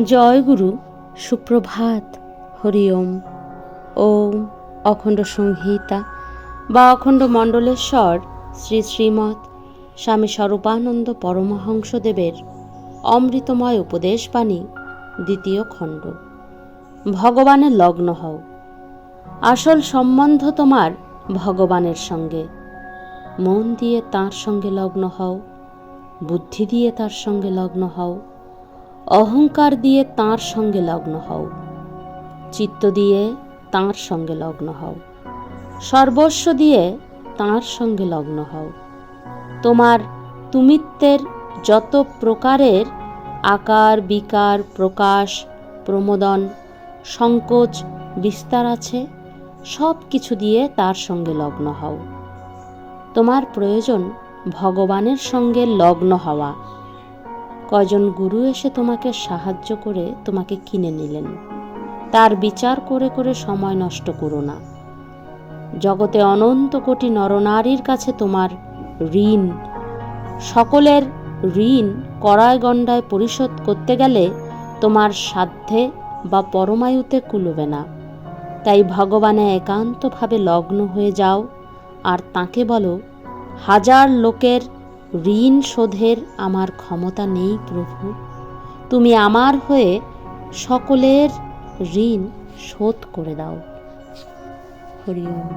জয় গুরু, সুপ্রভাত, হরি ওম। ওম অখণ্ড সংহিতা বা অখণ্ড মণ্ডলেশ্বর শ্রী শ্রীমৎ স্বামী স্বরূপানন্দ পরমহংসদেবের অমৃতময় উপদেশবাণী, দ্বিতীয় খণ্ড। ভগবানের লগ্ন হও। আসল সম্বন্ধ তোমার ভগবানের সঙ্গে। মন দিয়ে তাঁর সঙ্গে লগ্ন হও, বুদ্ধি দিয়ে তার সঙ্গে লগ্ন হও, অহংকার দিয়ে তাঁর সঙ্গে লগ্ন হও, চিত্ত দিয়ে তাঁর সঙ্গে লগ্ন হও, সর্বস্ব দিয়ে তাঁর সঙ্গে লগ্ন হও। তোমার তুমিত্বের যত প্রকারের আকার বিকার প্রকাশ প্রমোদন সংকোচ বিস্তার আছে, সব কিছু দিয়ে তার সঙ্গে লগ্ন হও। তোমার প্রয়োজন ভগবানের সঙ্গে লগ্ন হওয়া। কয়জন গুরু এসে তোমাকে সাহায্য করে তোমাকে কিনে নিলেন, তার বিচার করে করে সময় নষ্ট করো না। জগতে অনন্ত কোটি নরনারীর কাছে তোমার ঋণ, সকলের ঋণ কড়ায় গণ্ডায় পরিশোধ করতে গেলে তোমার সাধ্যে বা পরমায়ুতে কুলোবে না। তাই ভগবানে একান্তভাবে লগ্ন হয়ে যাও আর তাঁকে বলো, হাজার লোকের ঋণ শোধের আমার ক্ষমতা নেই প্রভু, তুমি আমার হয়ে সকলের ঋণ শোধ করে দাও। হরি ওম।